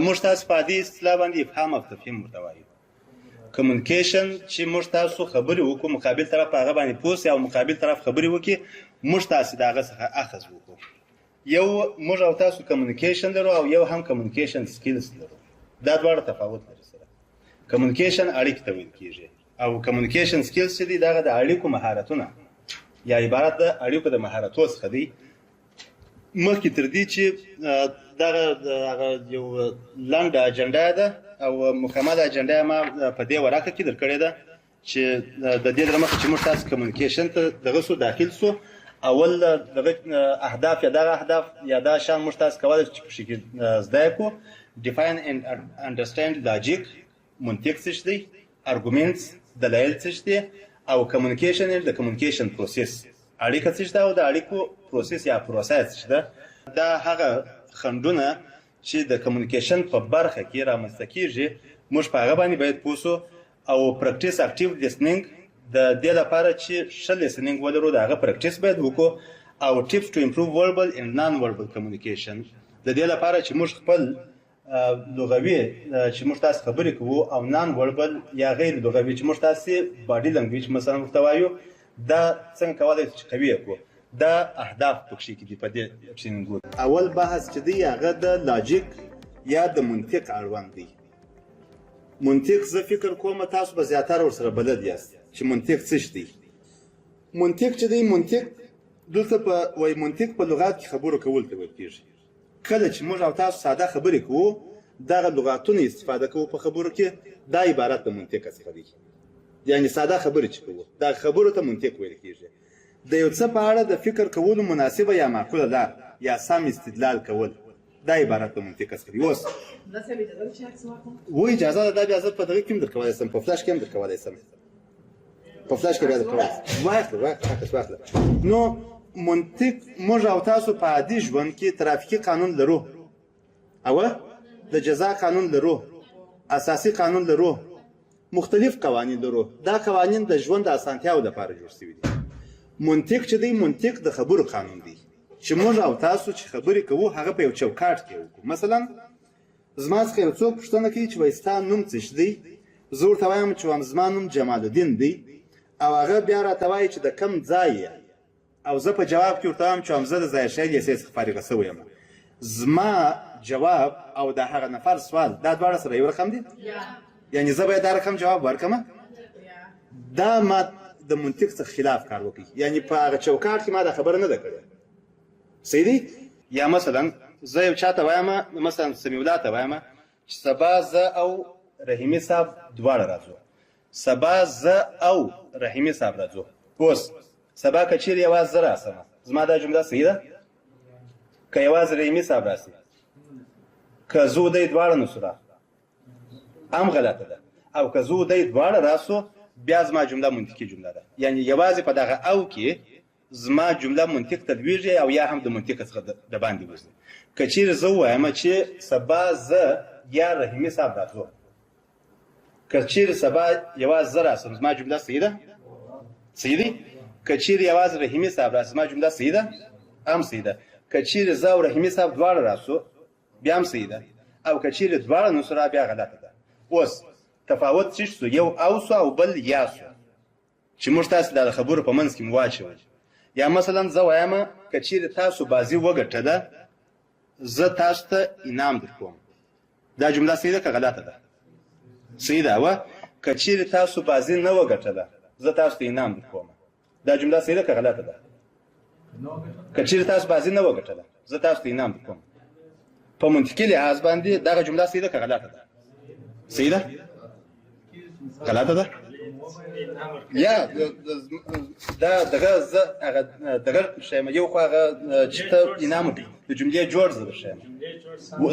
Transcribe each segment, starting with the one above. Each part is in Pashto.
موږ تاسو په دې اصطلاح باندې افهام او تفهیم ورته وایو. کمیونیکیشن چې موږ تاسو خبرې وکړو، مقابل طرف په هغه باندې پوه سي او مقابل طرف خبرې وکړي، موږ تاسو د هغه څخه اخذ وکړو. یو موږ او تاسو کمیونیکیشن لرو او یو هم کمیونیکیشن سکیلز لرو. دا دواړه تفاوت لري سره. کمیونیکیشن اړیکې ته ویل کېږي او کمیونیکیشن سکیلز چې دي دغه د اړیکو مهارتونه یا عبارت د اړیکو د مهارتو څخه دی. مخکې تر دې چې دغه یو لنډه اجنډا ده او مکمله اجنډا ما په دې ورقه کې درکړې ده چې د دې در مخکې چې موږ تاسو کمیونیکیشن ته دغه سو داخل سو، اول دغه اهداف یا دغه اهداف یا دا شان موږ تاسو کولای چې په شکل زده کو. define and understand logic، منطق څه دی، arguments دلایل څه دي، او کمیونیکیشن د کمیونیکیشن پروسس اړیکه څه ده او د اړیکو پروسس یا پروسس څه ده. دا هغه خنډونه چې د کمیونیکیشن په برخه کې رامنځته کیږي، موږ په هغه باندې باید پوه سو او پریکټیس اکټیو لیسنینګ د دې لپاره چې ښه لیسنینګ ولرو د هغه پریکټیس باید وکړو، او ټیپس ټو امپروو وربل اند نان وربل کمیونیکیشن د دې لپاره چې موږ خپل لغوي چې موږ تاسو خبرې کوو او نان وربل یا غیر لغوي چې موږ تاسو باډي لنګویج مثلا ورته وایو، دا څنګه کولای شو چې قوي کړو. دا اهداف پکې کې دي په دې ټریننګ. اول بحث چې دی هغه د لاجیک یا د منطق اړوند دی. منطق زه فکر کوم تاسو به زیاتره ورسره بلد یاست چې منطق څه دی. منطق چې دی، منطق دلته په وای منطق په لغات کې خبرو کول ته ویل کېږي. کله چې موږ او تاسو ساده خبرې کوو، دغه لغاتونه استفاده کوو په خبرو کې، دا عبارت د منطق څخه دی. یعنی ساده خبرې چې کوو، دا خبرو ته منطق ویل کېږي. د یو څه په اړه د فکر کولو مناسبه یا معقوله لار یا سم استدلال کول، دا عبارت د منطق څخه دی. اوس و اجازه ده دا بیا زه په دغه کې هم درکولی شم، په فلاش کې هم درکولی شم، په فلاش کې بیا درکولی شم. واخله. نو منطق موږ او تاسو په عادي ژوند کې ترافیکي قانون لرو، اوله د جزا قانون لرو، اساسي قانون لرو، مختلف قوانین لرو. دا قوانین د ژوند د اسانتیاو لپاره جوړ شوي دي. منطق چې دی، منطق د خبرو قانون دی چې موږ او تاسو چې خبرې کوو هغه په یو چوکاټ کې وکړو. مثلا زما څخه یو څوک پوښتنه کوي چې وایي ستا نوم څه دی، زه ورته وایم چې زما نوم جمال الدین دی، او هغه بیا راته وایي چې د کوم ځای یې، او زه په جواب کې ورته وایم چې زه د ظاهرشاه لیسې څخه فارغه شوی یم. زما جواب او د هغه نفر سوال دا دواړه سره یو رقم دي؟ یعنی زه باید دا رقم جواب ورکړم. دا ما د منطق څخه خلاف کار وکړي، یعنی په هغه چوکاټ کې ما دا خبره نه ده کړې. صحیح دی؟ یا مثلا زه یو چاته وایم، مثلا سمیع الله ته وایم چې سبا زه او رحیمي صاحب دواړه راځو. سبا زه او رحیمي صاحب راځو. اوس سبا که چیرې یوازې زه راسم، زما دا جمله صحیح ده؟ که یوازې رحیمي صاحب راسي، که زه او دی دواړه نسو را، هم غلطه ده. او که زه او دی دواړه راسو، بیا زما جمله منطقي جمله ده. یعنی یوازې په دغه او کې زما جمله منطق ته لویږي او یا هم د منطق څخه د باندې وځي. که چیرې زه ووایم چې سبا زه یا رحیمي صاحب راځو، که چیرې سبا یوازې زه راسم، زما جمله صحیح ده؟ صحیح دی؟ که چیرې یوازې رحیمي صاحب راسي، زما جمله صحیح ده؟ هم صحیح ده. که چیرې زه او رحیمي صاحب دواړه راسو، بیا هم صحیح ده. او که چیرې دواړه نسو را، بیا غلطه ده. اوس تفاوت څه شو؟ یو او سو او بل یا سو چې موږ تاسو د خبرو په منځ کې مو واچول. یا مثلا زه وایم که چیرې تاسو بازي وګټله، زه تاسو ته انعام درکوم. دا جمله صحیح ده که غلطه ده؟ صحیح ده. و که چیرې تاسو بازي نه وګټله، زه تاسو ته انعام درکوم. دا جمله صحیح ده که غلطه ده؟ که چیرې تاسو بازي نه وګټله، زه تاسو ته انعام درکوم. په منطقي لحاظ باندې دغه جمله صحیح ده که غلطه ده؟ صحیح ده؟ غلطه ده؟ یا دا دغه شایم یو خو هغه چې ته انعام د جملې جوړ زه درشم،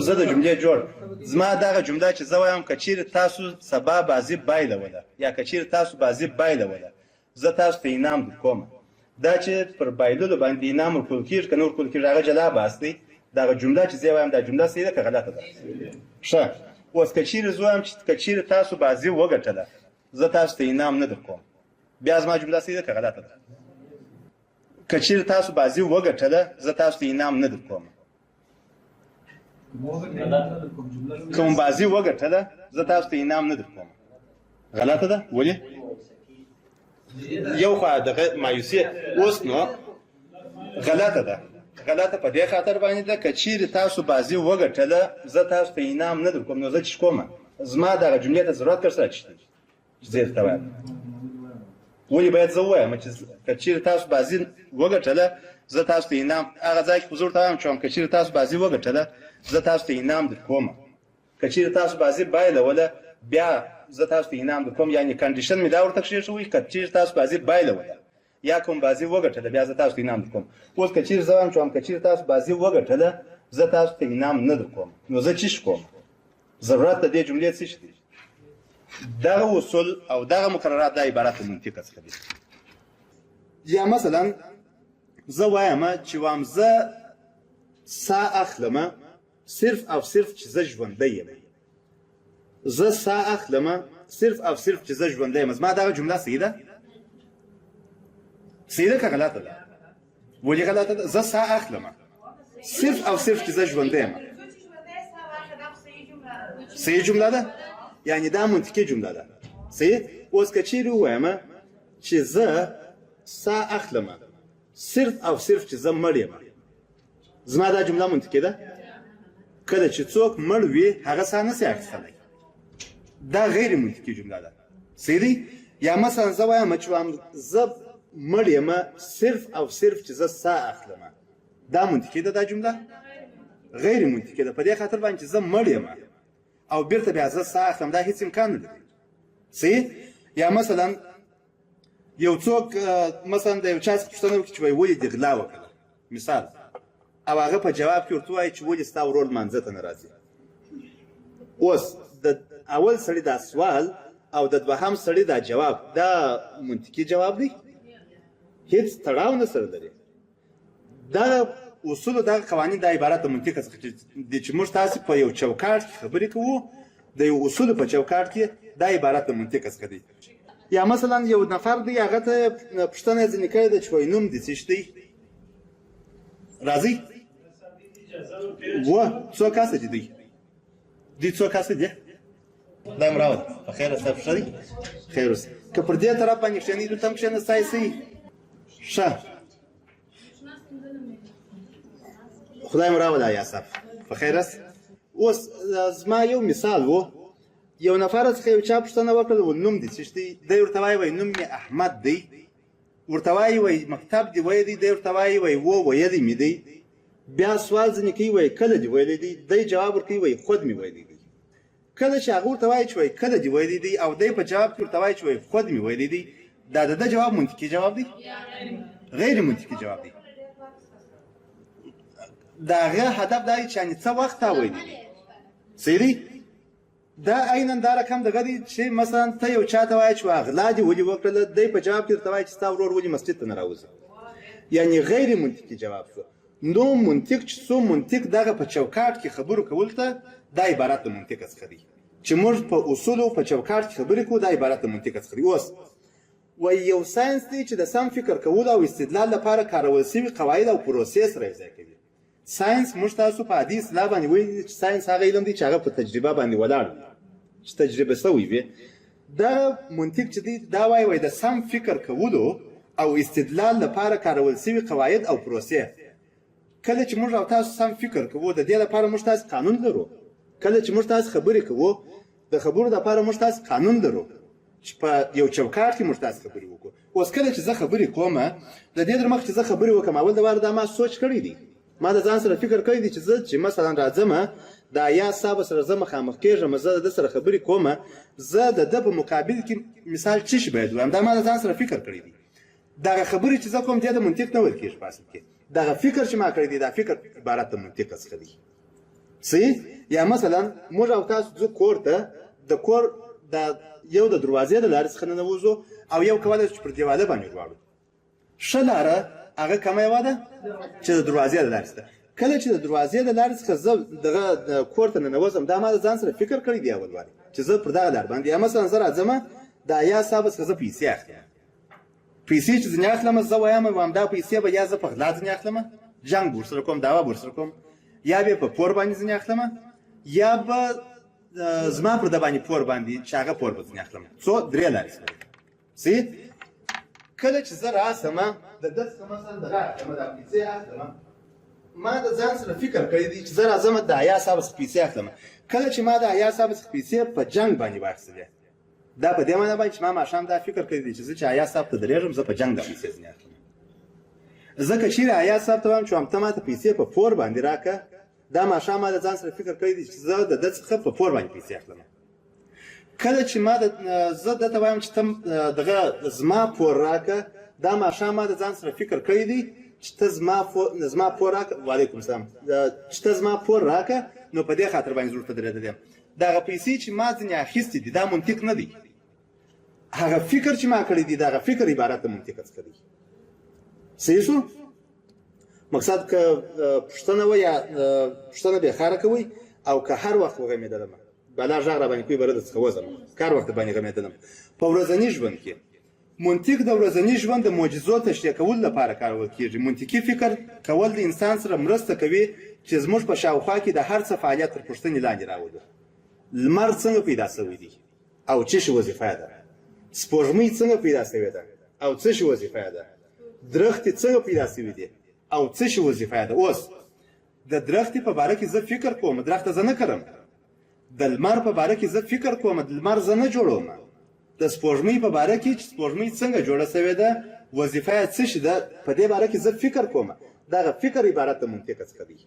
زه د جملې جوړ. زما دغه جمله چې زه وایم که چیرې تاسو سبا بازي بایلوله یا که چیرې تاسو بازي بایلوله، زه تاسو ته انعام درکوم. دا چې پر بایللو باندې انعام ورکول کېږي که نه ورکول کېږي هغه جلا بحث دی. دغه جمله چې زه وایم دا جمله صحیح ده که غلطه ده؟ ښه. اوس که چیرې زه وایم چې که چیرې تاسو بازي وګټله، زه تاسو ته انعام نه درکوم، بیا زما جمله صحیح ده که غلطه ده؟ که چیرې تاسو بازي وګټله، زه تاسو ته انعام نه درکوم. کوم بازي وګټله زه تاسو ته انعام نه درکوم. غلطه ده؟ ولې؟ یو خوا دغه مایوسي اوس نو غلطه ده. غلطه په دې خاطر باندې ده که چیرې تاسو بازي وګټله زه تاسو ته انعام نه درکوم نو زه چې کومه زما دغه جملې ته ضرورت در سره شته چې زه درته وایم. ولې باید زه ووایم چې که چیرې تاسو بازي وګټله زه تاسو ته انعام هغه ځای کې حضور ته وایم چې که چیرې تاسو بازي وګټله زه تاسو ته انعام درکوم. که چیرې تاسو بازي بایلوله بیا زه تاسو ته انعام درکوم. یعنې کنډیشن مې دا ورته کښېښوی که چیرې تاسو بازي بایلوله یا کوم بازي وګټله بیا زه تاسو ته انعام درکوم. اوس که چیرې زه وایم چې که چیرې تاسو بازي وګټله زه تاسو ته انعام نه درکوم نو زه څه کوم؟ ضرورت د دې جملې څه دی؟ دغه اصول او دغه مقررات د عبارت منطق څخه دي. یا مثلا زه وایم چې وایم زه ساه اخلم صرف او صرف چې زه ژوندی یم. زه ساه اخلم صرف او صرف چې زه ژوندی یم. زما دغه جمله صحیح ده؟ صحیح ده که غلطه ده؟ ولې غلطه ده؟ زه ساه اخلم صرف او صرف چې زه ژوندی یم. صحیح جمله ده؟ یعنی دا منطقي جمله ده. صحیح؟ اوس که چیرې ووایم چې زه ساه اخلم صرف او صرف چې زه مړ یم زما دا جمله منطقي ده؟ کله چې څوک مړ وي هغه ساه نشي اخیستلی. دا غیر منطقي جمله ده. صحیح دی؟ یا مثلا زه وایم چې زه مړ یم صرف او صرف چې زه ساه اخلم. دا منطقي ده دا جمله؟ غیر منطقي ده. په دې خاطر باندې چې زه مړ یم او بیرته بیا زه ساه اخلم دا هیڅ امکان نه لري. صحیح؟ یا مثلا یو څوک مثلا د یو چا څخه پوښتنه وکړي چې ولې دې غلا وکړه مثال او هغه په جواب کې ورته وایي چې ولې ستا ورور لمانځه ته نه راځي. اوس د اول سړي دا سوال او د دوهم سړي دا جواب دا منطقي جواب دی؟ هیڅ تړاو نه سره لري. دا اصول دغه قوانین د عبارت د منطق څخه دي چې موږ تاسو په یو چوکاټ کې خبرې کوو د یو اصول په چوکاټ کې د عبارت د منطق څخه دي. یا مثلا یو نفر دی هغه ته پوښتنه ځینې کړې ده چې وایي نوم دې څه دی؟ راځئ څو کسه دي دوی څو کسه دي؟ دا یم راوړه. په خیر اوسه ښه دی؟ خیر اوسه. که پر دې طرف باندې کښېنئ دلته هم کښېناستای صحیح ښه. خدای مو راوله یاسف په خیر است. اوس زما یو مثال و یو نفر څخه یو چا پوښتنه وکړه نوم دې څه دی؟ دی ورته وایي نوم مې احمد دی. ورته وایي مکتب دې ویلی دی؟ ورته وایي ویلی مې دی. بیا سوال ځینې کوي کله دې ویلی دی؟ دی جواب ورکوي خود مې ویلی دی. کله چې هغه ورته وایي چې کله دې ویلی دی او دی په جواب کې ورته وایي چې خود مې ویلی دی دا د ده جواب منطقي جواب دی؟ غیر منطقي جواب دی. د هغه هدف دا دی چې څه وخت تا ویلی دی. صحیح دی؟ دا عیناً دا رقم دغه دی چې مثلا ته یو چا ته وایې چې غلا دې ولې وکړله دی په جواب کې ورته وایي چې ستا ورور ولې مسجد ته نه راوځي. یعنې غیر منطقي جواب شو. نو منطق چې څو منطق دغه په چوکاټ کې خبرو کول ته دا عبارت د منطق څخه دی چې موږ په اصولو په چوکاټ کې خبرې کوو دا عبارت د منطق څخه دی. اوس وایي یو ساینس دی چې د سم فکر کولو او استدلال لپاره کارول شوي قواعد او پروسې سره یوځای کوي. ساینس موږ تاسو په عادي اصطلاح باندې وایي چې ساینس هغه علم دی چې هغه په تجربه باندې ولاړ وي چې تجربه شوی وي. دا منطق چې دی دا وایي د سم فکر کولو او استدلال لپاره کارول شوي قواعد او پروسې. کله چې موږ او تاسو سم فکر کوو د دې لپاره موږ تاسو قانون لرو. کله چې موږ تاسو خبرې کوو د خبرو لپاره موږ تاسو قانون لرو چې په یو چوکاټ کې موږ تاسو خبرې وکړو. اوس کله چې زه خبرې کوم د دې در مخکې چې زه خبرې وکړم اول د واره دا ما سوچ کړی دی. ما د ځان سره فکر کړی دی چې زه چې مثلا راځم د یا صاحب سره زه مخامخ کېږم زه د سره خبرې کوم زه د ده په مقابل کې مثال څه شی باید ووایم دا ما د ځان سره فکر کړی دی. دغه خبرې چې زه کوم دې د منطق نه ویل کېږي په اصل کې. دغه فکر چې ما کړی دی دا فکر عبارت د منطق څخه دی. صحیح؟ یا مثلا موږ او تاسو ځو کور ته د کور د یو د دروازې د لارې څخه ننوځو او یو کولی چې پر دیواله باندې ولاړو. ښه لاره هغه کومه یوه ده چې د دروازې د لارې څخه. کله چې د دروازې د لارې څخه زه دغه کور ته ننوځم دا ما د ځان سره فکر کړی دی اول وارې چې زه پر دغه لار باندې یا مثلا زه راځم د یا صاحب څخه زه پیسې اخلم. پیسې چې ځینې اخلم زه وایم دا پیسې به یا زه په غلا ځینې اخلم جنګ ورسره کوم دعوا ورسره کوم یا به په پور باندې ځنې اخلم یا به زما پر د باندې پور باندې چې هغه پور به ځنې اخلم څو درې لارې سره صحیح کله چې زه راسم د ده څخه مثلا دغه اخلم دا پیسې اخلم ما د ځان سره فکر کړی دی چې زه راځم د حیا صاحب څخه پیسې اخلم کله چې ما د حیا صاحب څخه پیسې په جنګ باندې واخیستلې دا په دې معنی باندې چې ما ماښام دا فکر کړی دی چې زه چې حیا صاحب ته درېږم زه په جنګ د پیسې ځنې اخلم ځکه چیرې حیا صاحب ته وایم چې ته ما ته پیسې په پور باندې راکړه دا ماښام ما د ځان سره فکر کړی دی چې زه د ده څخه په پور باندې پیسې اخلم کله چې ما زه ده ته وایم چې ته دغه زما پور راکړه دا ماښام ما د ځان سره فکر کړی دی چې ته زما پور راکړه وعلیکم السلام چې ته زما پور راکړه نو په دې خاطر باندې زه ورته درېدلی یم دغه پیسې چې ما ځینې اخیستې دي دا منطق نه دی هغه فکر چې ما کړی دی دغه فکر عبارت د منطق څخه دی صحیح شو مقصد که پوښتنه وه یا پوښتنه بېخاره کوئ او که هر وخت وغمېدلم بلا غږ را باندې کوي به رده څخه وځم که هر وخت باندې غمېدلم په ورځني ژوند کې منطق د ورځني ژوند د معجزو تشریح کولو لپاره کارول کېږي منطقي فکر کول د انسان سره مرسته کوي چې زموږ په شاوخوا کې د هر څه فعالیت تر پوښتنې لاندې راولو لمر څنګه پیدا شوی دی او څه شي وظیفه ده سپوږمۍ څنګه پیدا شوې ده او څه شي وظیفه ده درختې څنګه پیدا شوي دي او څه شي وظیفه ده اوس د درختې په باره کې زه فکر کوم درخته زه نه کرم د لمر په باره کې زه فکر کوم د لمر زه نه جوړوم د سپوږمۍ په باره کې چې سپوږمۍ څنګه جوړه شوې ده وظیفه یې څه شي ده په دې باره کې زه فکر کوم دغه فکر عبارت د منطق څخه دی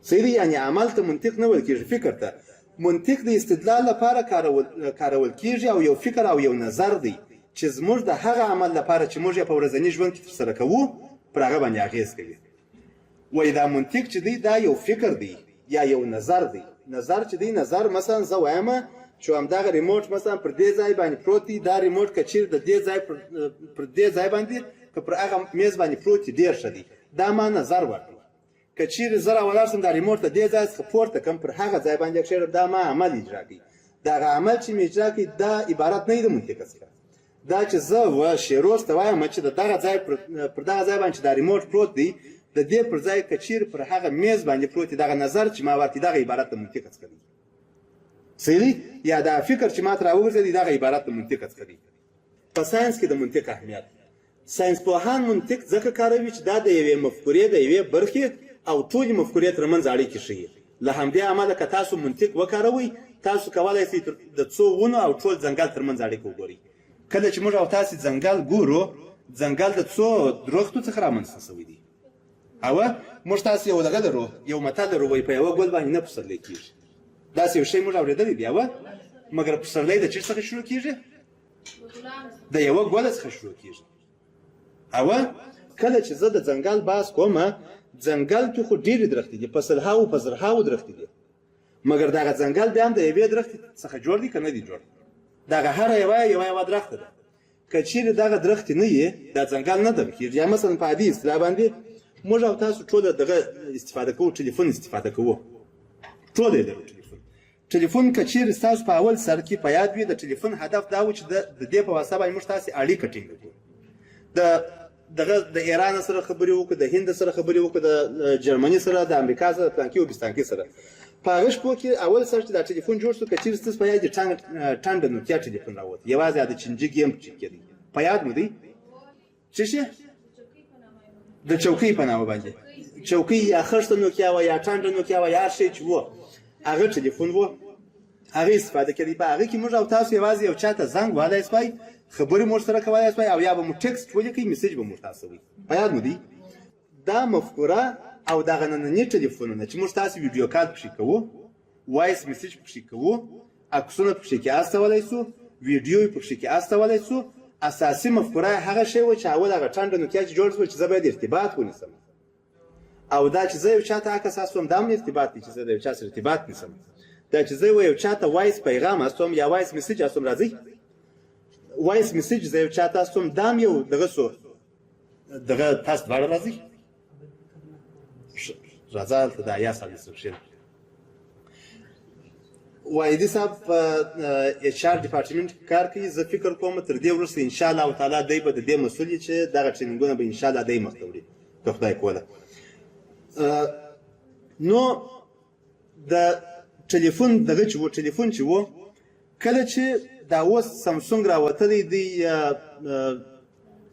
صحیح دی یعنې عمل ته منطق نه ویل کېږي فکر ته منطق د استدلال لپاره کارول کېږي او یو فکر او یو نظر دی چې زموږ د هغه عمل لپاره چې موږ یې په ورځني ژوند کې ترسره کوو پر هغه باندې اغېز کوي وایي دا منطق چې دی دا یو فکر دی یا یو نظر دی نظر چې دی نظر مثلا زه وایم چې همدغه ریموټ مثلا پر دې ځای باندې پروت دی دا ریموټ که چیرې د دې ځای پر دې ځای باندې که پر هغه میز باندې پروت دی ډېر ښه دی دا ما نظر ورکړ که چیرې زه راولاړ شم دا ریموټ د دې ځای څخه پورته کړم پر هغه ځای باندې کښېږدم دا ما عمل اجرا کوي دغه عمل چې مې اجرا کوي دا عبارت نه وي د منطق څخه دا چې زه و شیروز ته وایم چې د دغه ځای پر دغه ځای باندې چې دا ریموټ پروت دی د دې پر ځای که چیرې پر هغه میز باندې پروت دی دغه نظر چې ما ورکړي دغه عبارت د منطق څخه دی صحیح دی یا دا فکر چې ما ته راوګرځېدی دغه عبارت د منطق څخه دی په ساینس کې د منطق اهمیت ساینسپوهان منطق ځکه کاروي چې دا د یوې مفکورې د یوې برخې او ټولې مفکورې ترمنځ اړیکې ښیي له همدې امله که تاسو منطق وکاروئ تاسو کولی شئ د څو ونو او ټول ځنګل ترمنځ اړیکه وګورئ کله چې موږ او تاسې ځنګل ګورو ځنګل د څو درختو څخه رامنځته شوی دی او موږ تاسې یو دغه لرو یو متل لرو وایي په یوه ګل باندې نه پسرلی کېږي داسې یو شی موږ اورېدلی دی مګر پسرلی د چی څخه شروع کېږي د یوه ګله څخه شروع کېږي او کله چې زه د ځنګل بحث کوم ځنګل کې خو ډېرې درختې دي په سلهاوو په زرهاوو درختې دي مګر دغه ځنګل بیا هم د یوې درختې څخه جوړ دی که نه دی جوړ دغه هره یوه درخته ده که چیرې دغه درختې نه وي دا ځنګل نه دم کېږي یا مثلا په عادي اصطلاح باندې موږ او تاسو ټوله دغه استفاده کوو ټلیفون استفاده کوو ټوله یې لرو ټلیفون که چیرې ستاسو په اول سر کې په یاد وي د ټلیفون هدف دا و چې د دې په واسطه باندې موږ تاسې اړیکه ټینګه کړو د ایران سره خبرې وکړو د هند سره خبرې وکړو د جرمني سره د امریکا سره پلانکي او بستانکي سره په هغه شپو کې اول سر چې دا ټلیفون جوړ شو که چیرې ستاسو په یاد د ټانډه نوکیا ټلیفون راووت یوازې د چینجي ګیم کېدی په یاد مو دی څه شی د چوکۍ په نامه باندې چوکۍ یا خښته نوکیا وه یا ټانډه نوکیا وه یا هر شی چې و هغه ټلیفون و هغه استفاده کړي په هغه کې موږ او تاسو یوازې یو چا ته زنګ وهلی سوای خبرې مو سره کولی سوای او یا به مو ټکسټ ولیکئ میسج به مو تاسو وي په یاد مو دی دا مفکوره او دغه ننني ټلیفونونه چې موږ تاسو ویډیو کال پکښې کوو وایس میسج پکښې کوو عکسونه پکښې کې استولی سو ویډیو یې پکښې کې استولی سو اساسي مفکوره هغه شی و چې اول هغه ټانډه نوکیا چې جوړ شول چې زه باید ارتباط ونیسم او دا چې زه یو چا ته عکس استوم دا هم ارتباط دی چې زه د یو چا سره ارتباط نیسم دا چې زه یو چا ته وایس پیغام استوم یا وایس میسج استوم راځئ وایس میسج زه یو چا ته استوم دا هم یو دغه سو دغه تاسو دواړه راځئ راځه هلته د حیا صاحب ریسپشن وایدي صاحب په ایچ آر ډپارټمنټ کې کار کوي زه فکر کوم تر دې وروسته انشاءالله تعالی دی به د دې مسؤل وي چې دغه ټریننګونه به انشاءالله دی مخته وړي که خدای کوله نو د ټلیفون دغه چې و ټلیفون چې و کله چې دا اوس سامسونګ راوتلی دی یا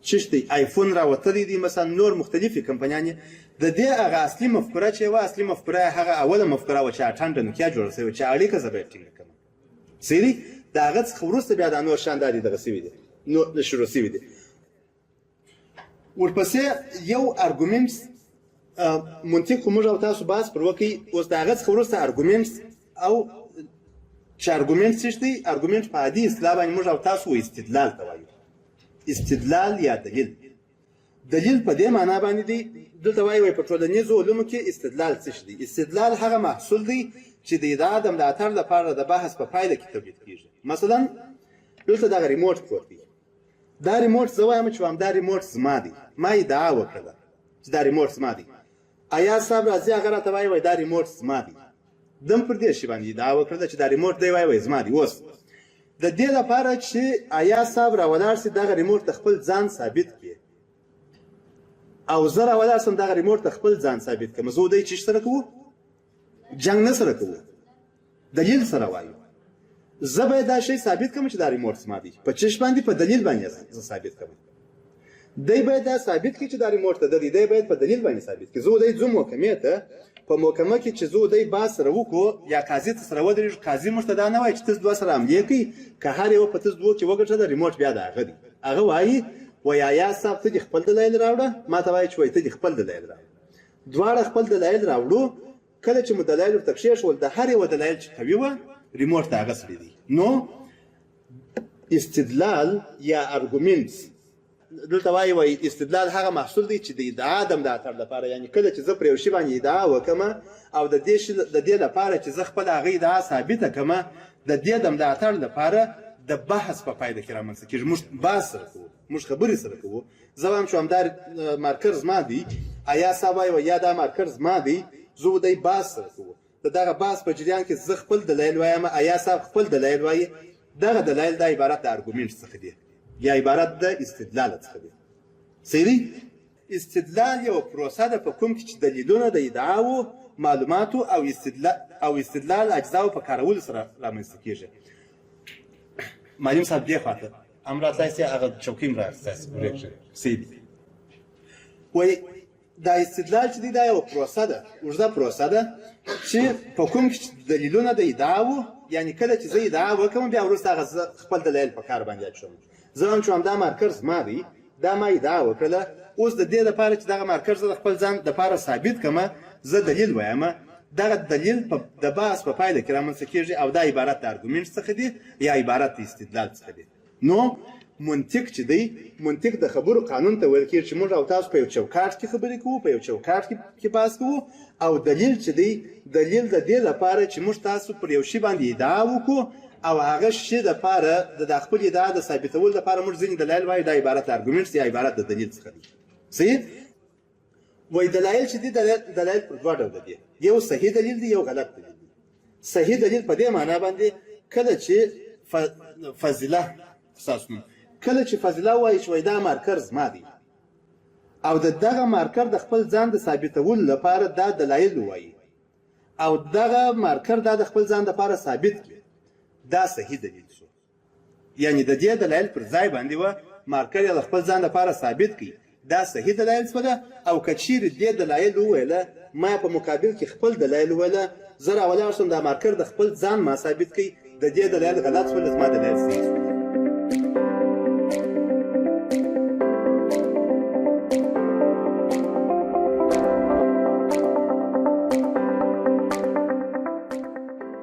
چش دی آیفون راوتلی دی مثلا نور مختلفې کمپنیانې د دې هغه اصلي مفکوره چې وه اصلي مفکوره هغه اوله مفکوره وه چې اټن د نوکیا جوړه سوې چې اړیکه زه به یې ټینګه کړم صحیح دی د هغه څخه وروسته بیا دا نور شیان دا دي دغه سوي دي نو شروع سوي دي ورپسې یو ارګومنټ منطق خو موږ او تاسو بحث پر وکړئ اوس د هغه څخه وروسته ارګومنټ او چې ارګومنټ څه دی ارګومنټ په عادي اصطلاح باندې موږ او تاسو استدلال ته وایو استدلال یا دلیل په دې معنا باندې دی دلته وایي په ټولنیزو علومو کې استدلال څه دی استدلال هغه محصول دی چې د ادعا د ملاتړ لپاره د بحث په پایله کې تولید کیږي مثلا دلته دغه ریموټ پروت دی دا ریموټ زه وایم چې دا ریموټ زما دی ما ادعا وکړه چې دا ریموټ زما دی ایاز صاحب راځي هغه راته وایي دا ریموټ زما دی دم پر دې شی باندې ادعا وکړه چې دا ریموټ دی وایي زما دی اوس د دې لپاره چې ایاز صاحب راولاړ سي دغه ریموټ ته خپل ځان ثابت کړي او زه راولاړ سم دغه ریموټ ته خپل ځان ثابت کړم زه دوی چې سره کوو جنگ نه سره کوو دلیل سره وایو زه به دا شی ثابت کړم چې دا ریموټ زما دی په چش باندې په دلیل باندې زه ثابت کړم دی باید دا ثابت کړي چې دا ریموټ ته دی دی باید په دلیل باندې ثابت کړي زه دوی ځم محکمې ته په محکمه کې چې زه دوی با سره وکړو یا قاضي ته سره ودرېږو قاضي موږ ته دا نه وایي چې تاسو دوه سره حملې کوئ که هر یو په تاسو دوه کې وګټه د ریموټ بیا د هغه دی هغه وایي وایي ایاز صاحب ته دې خپل دلایل راوړه ما ته وایي چې وایي ته دې خپل دلایل راوړه دواړه خپل دلایل راوړو کله چې مو دلایل ورته کښېښول د هر یوه دلایل چې قوي وه ریموټ ته هغه سړي دی نو استدلال یا ارګومنټ دلته وایي استدلال هغه محصول دی چې د ادعا د ملاتړ لپاره یعنی کله چې زه پر یو شي باندې ادعا وکړم او د دې لپاره چې زه خپل هغه ادعا ثابته کړم د دې د ملاتړ لپاره د بحث په پایله کې رامنځته کېږي موږ بحث سره کوو موږ خبرې سره کوو زه وایم چې همدا مارکر زما دی ایاز صاحب وایي یا دا مارکر زما دی زه دی بحث سره کوو د دغه بحث په جریان کې زه خپل دلایل وایم ایاز صاحب خپل دلایل وایي دغه دلایل د عبارت د ارګومنټ څخه دی یا عبارت د استدلال څخه دی صحیح استدلال یو پروسه ده په کوم کې چې دلیلونه د ادعاو معلوماتو او استدلال اجزاو په کارولو سره رامنځته کېږي معلم صاحب دې خواته امر تاسو هغه چوکۍ مرا تاسو ورېږي صحیح وای دا استدلال چې دی دا یو پروسه ده اوږده پروسه ده چې په کوم کې دلیلونه د ادعاو یعنی کله چې زه ادعا وکړم بیا وروسته هغه خپل دلایل په کار باندې اچوم زه هم چې همدا مارکر زما دی دا ما ادعا وکړله اوس د دې لپاره چې دغه مارکر زه د خپل ځان دپاره ثابت کړم زه دلیل وایم دغه دلیل د بحث په پایله کې رامنځته کېږي او دا عبارت د ارګومنټ څخه دی یا عبارت د استدلال څخه دی نو منطق چې دی منطق د خبرو قانون ته ویل کېږي چې موږ او تاسو په یو چوکاټ کې خبرې کوو په یو چوکاټ کې بحث کوو او دلیل چې دی دلیل د دې لپاره چې موږ تاسو پر یو شي باندې ادعا وکړو او هغه شی لپاره د خپل ادعا د ثابتولو لپاره موږ ځینې دلایل وایو دا عبارت ارګومنټ یا عبارت د دلیل څخه دی صحیح وای دلایل چې دي دلایل په دوه ډوله دي یو صحیح دلیل دی یو غلط دلیل دی صحیح دلیل په دې معنا باندې کله چې فضیله اساسونه کله چې فضیله وایي چې دا مارکر زما دی او دغه مارکر د خپل ځان د ثابتولو لپاره دا دلایل وایي او دغه مارکر دا د خپل ځان لپاره ثابت کړي دا صحیح دلیل شو یعنی د دې دلایل پر ځای باندې و مارکر یې د خپل ځان لپاره ثابت کړي دا صحیح دلایل شوه او که چیرې دې دلایل وویله ما په مقابل کې خپل دلایل وویله زه راولاړ شم دا مارکر د خپل ځان ما ثابت کړي د دې دلایل غلط شول زما دلایل صحیح شول